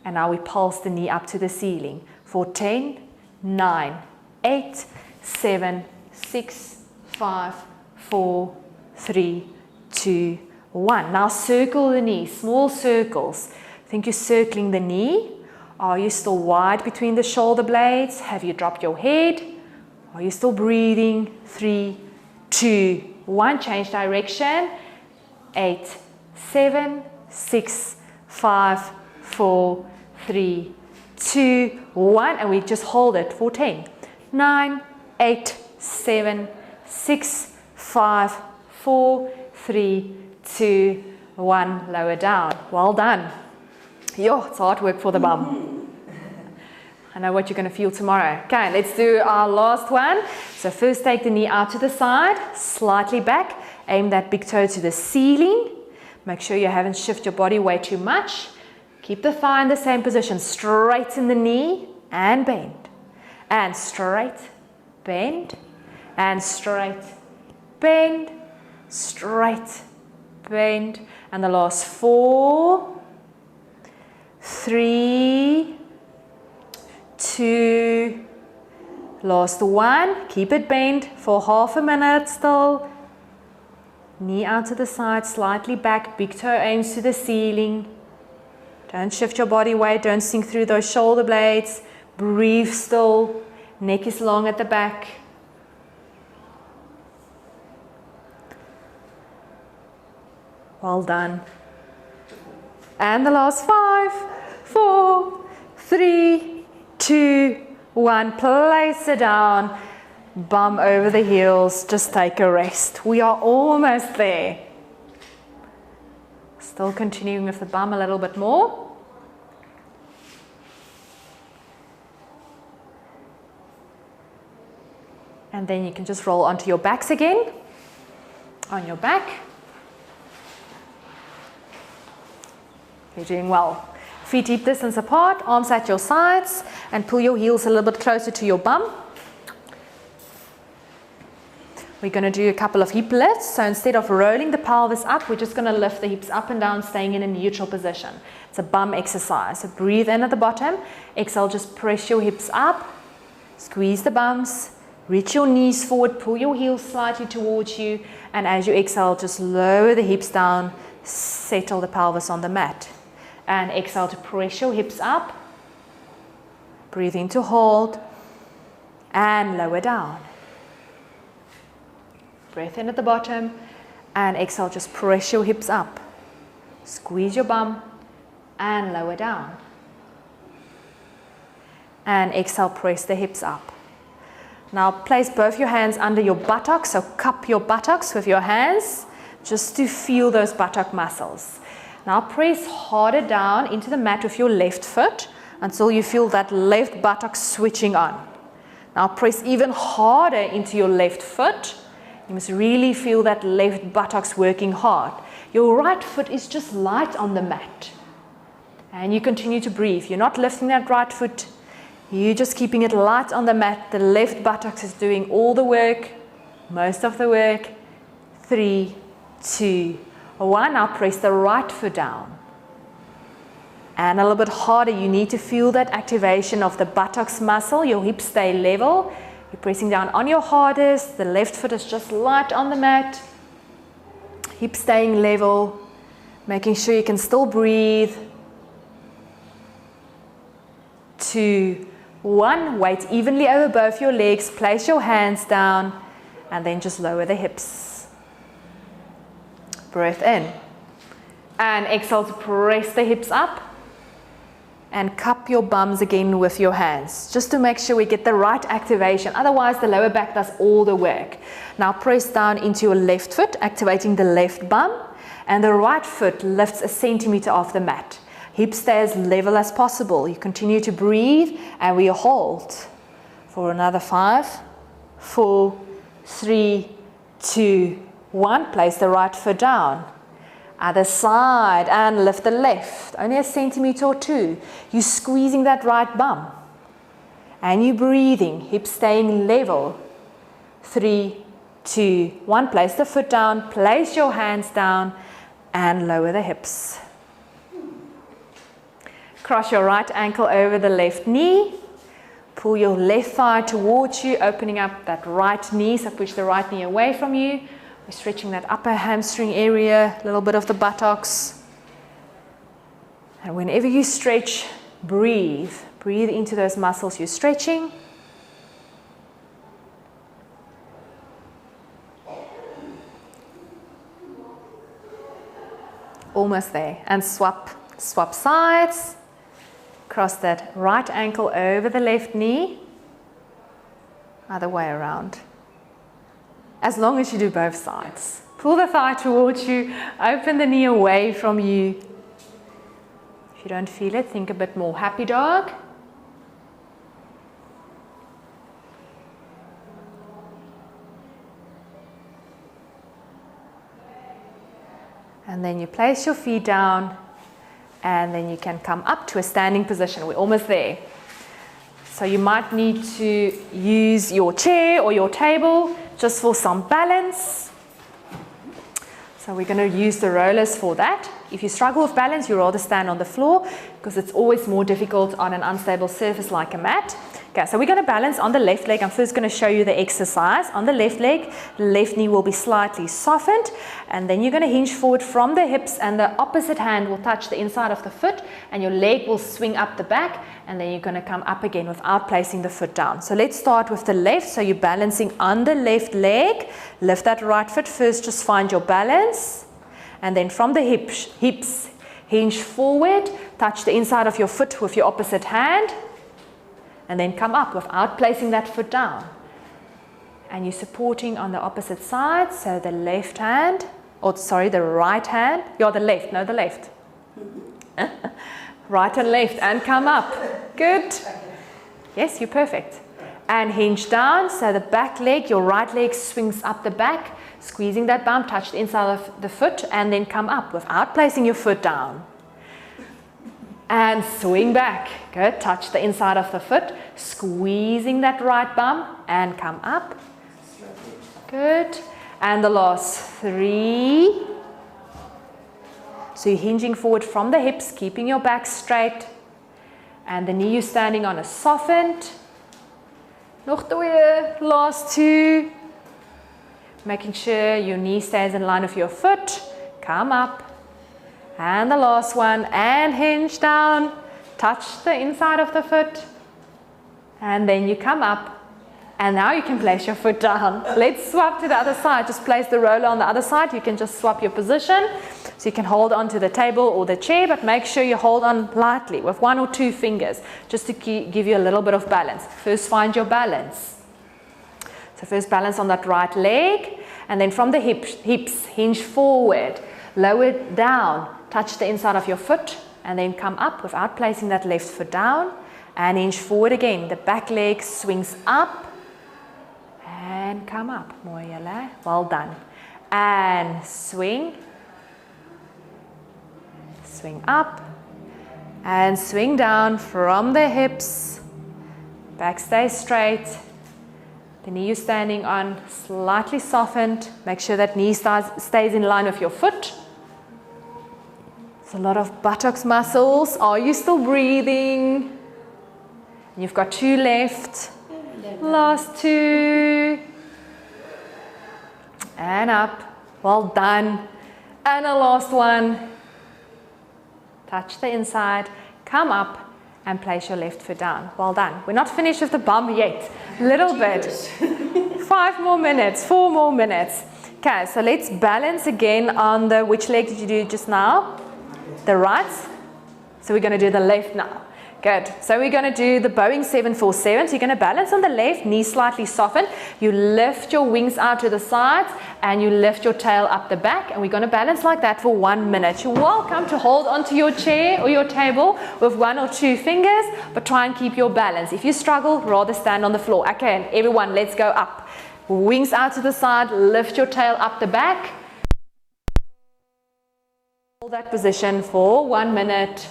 And now we pulse the knee up to the ceiling for 10, 9, 8, 7, 6, 5, 4, 3, 2, 1. Now circle the knee, small circles. I think you're circling the knee. Are you still wide between the shoulder blades? Have you dropped your head? Are you still breathing? 3, 2, 1. Change direction. 8, 7, 6, 5, 4, 3, 2, 1. And we just hold it for 10, 9, 8, 7, 6, 5, 4, 3, 2, 1. Lower down. Well done. Yo, it's hard work for the bum. I know what you're going to feel tomorrow. Okay, let's do our last one. So first take the knee out to the side, slightly back. Aim that big toe to the ceiling. Make sure you haven't shifted your body weight too much. Keep the thigh in the same position. Straighten the knee and bend. And straight, bend. And straight, bend. Straight, bend. And the last 4, 3, 2, last 1. Keep it bent for half a minute still. Knee out to the side, slightly back, big toe aims to the ceiling. Don't shift your body weight, don't sink through those shoulder blades. Breathe still, neck is long at the back. Well done. And the last 5, 4, 3, 2, 1. Place it down. Bum over the heels. Just take a rest. We are almost there. Still continuing with the bum a little bit more. And then you can just roll onto your backs again. On your back. You're doing well. Feet hip distance apart, arms at your sides, and pull your heels a little bit closer to your bum. We're going to do a couple of hip lifts. So instead of rolling the pelvis up, we're just going to lift the hips up and down, staying in a neutral position. It's a bum exercise. So breathe in at the bottom. Exhale, just press your hips up. Squeeze the bums. Reach your knees forward. Pull your heels slightly towards you. And as you exhale, just lower the hips down. Settle the pelvis on the mat. And exhale to press your hips up. Breathe in to hold. And lower down. Breath in at the bottom. And exhale, just press your hips up. Squeeze your bum. And lower down. And exhale, press the hips up. Now place both your hands under your buttocks. So cup your buttocks with your hands. Just to feel those buttock muscles. Now press harder down into the mat with your left foot until you feel that left buttock switching on. Now press even harder into your left foot. You must really feel that left buttocks working hard. Your right foot is just light on the mat. And you continue to breathe. You're not lifting that right foot. You're just keeping it light on the mat. The left buttocks is doing all the work, most of the work. 3, 2, 1. Now press the right foot down. And a little bit harder. You need to feel that activation of the buttocks muscle. Your hips stay level. You're pressing down on your hardest. The left foot is just light on the mat. Hips staying level. Making sure you can still breathe. 2, 1. Weight evenly over both your legs. Place your hands down. And then just lower the hips. Breath in. And exhale to press the hips up. And cup your bums again with your hands. Just to make sure we get the right activation. Otherwise the lower back does all the work. Now press down into your left foot, activating the left bum. And the right foot lifts a centimeter off the mat. Hips stay as level as possible. You continue to breathe and we hold for another 5, 4, 3, 2, 1. Place the right foot down. Other side and lift the left. Only a centimeter or 2. You're squeezing that right bum. And you're breathing. Hips staying level. 3, 2, 1. Place the foot down. Place your hands down. And lower the hips. Cross your right ankle over the left knee. Pull your left thigh towards you, opening up that right knee. So push the right knee away from you. We're stretching that upper hamstring area, a little bit of the buttocks. And whenever you stretch, breathe. Breathe into those muscles you're stretching. Almost there. And swap sides. Cross that right ankle over the left knee. Other way around. As long as you do both sides. Pull the thigh towards you. Open the knee away from you. If you don't feel it, think a bit more. Happy dog. And then you place your feet down. And then you can come up to a standing position. We're almost there. So you might need to use your chair or your table just for some balance. So we're going to use the rollers for that. If you struggle with balance, you rather stand on the floor because it's always more difficult on an unstable surface like a mat. Okay, so we're going to balance on the left leg. I'm first going to show you the exercise. On the left leg, the left knee will be slightly softened, and then you're going to hinge forward from the hips, and the opposite hand will touch the inside of the foot, and your leg will swing up the back, and then you're going to come up again without placing the foot down. So let's start with the left. So you're balancing on the left leg. Lift that right foot first, just find your balance, and then from the hips, hinge forward, touch the inside of your foot with your opposite hand, and then come up without placing that foot down. And you're supporting on the opposite side, so the left hand, or sorry, the right hand, the left, no, the left. Right and left, and come up. Good. Yes, you're perfect. And hinge down, so the back leg, your right leg swings up the back, squeezing that bum, touch the inside of the foot, and then come up without placing your foot down. And swing back. Good. Touch the inside of the foot, squeezing that right bum, and come up. Good. And the last 3. So you're hinging forward from the hips, keeping your back straight, and the knee you're standing on is softened. Nog 2. Last 2. Making sure your knee stays in line with your foot. Come up. And the last one, and hinge down, touch the inside of the foot, and then you come up, and now you can place your foot down. Let's swap to the other side. Just place the roller on the other side. You can just swap your position, so you can hold on to the table or the chair, but make sure you hold on lightly with 1 or 2 fingers, just to give you a little bit of balance. First, find your balance. So first, balance on that right leg, and then from the hips, hinge forward, lower down, touch the inside of your foot, and then come up without placing that left foot down, and hinge forward again. The back leg swings up, and come up. Mooi julle. Well done. And swing. Swing up, and swing down from the hips. Back stays straight. The knee you're standing on slightly softened. Make sure that knee stays in line with your foot. A lot of buttocks muscles. Are you still breathing? You've got 2 left. Last 2. And up. Well done. And a last one. Touch the inside. Come up and place your left foot down. Well done. We're not finished with the bum yet. Little bit. 5 more minutes. 4 more minutes. Okay, so let's balance again on the, which leg did you do just now? The right. So we're going to do the left now. Good. So we're going to do the bowing 747. So you're going to balance on the left, knee slightly softened. You lift your wings out to the sides, and you lift your tail up the back. And we're going to balance like that for 1 minute. You're welcome to hold onto your chair or your table with 1 or 2 fingers, but try and keep your balance. If you struggle, rather stand on the floor. Okay, everyone, let's go up. Wings out to the side, lift your tail up the back. Hold that position for 1 minute.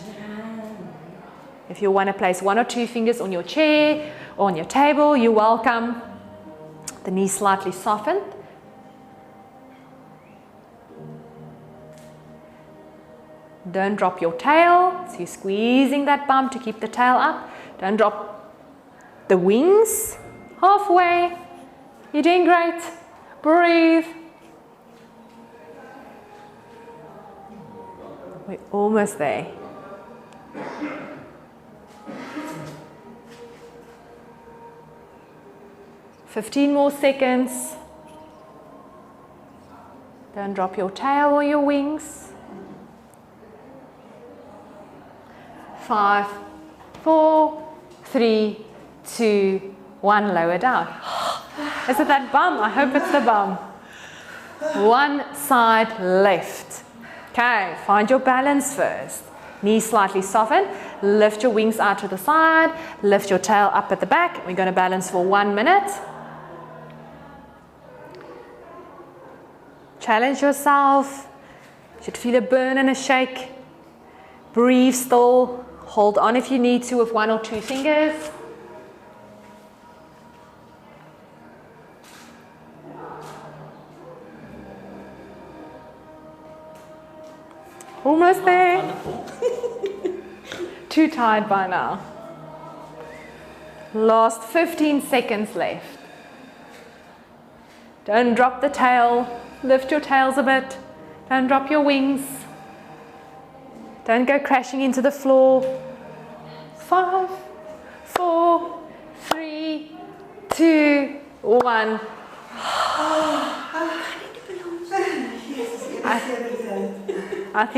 If you want to place 1 or 2 fingers on your chair or on your table, you're welcome. The knee slightly softened. Don't drop your tail. So you're squeezing that bum to keep the tail up. Don't drop the wings. Halfway. You're doing great. Breathe. We're almost there. "15 more seconds. Don't drop your tail or your wings. 5, 4, 3, 2, 1. Lower down. Is it that bum? I hope it's the bum. 1 side left. Okay, find your balance first. Knees slightly softened. Lift your wings out to the side. Lift your tail up at the back. We're going to balance for 1 minute. Challenge yourself. You should feel a burn and a shake. Breathe still. Hold on if you need to with 1 or 2 fingers. Almost there. Too tired by now. Last 15 seconds left. Don't drop the tail. Lift your tails a bit. Don't drop your wings. Don't go crashing into the floor. 5, 4, 3, 2, 1. I think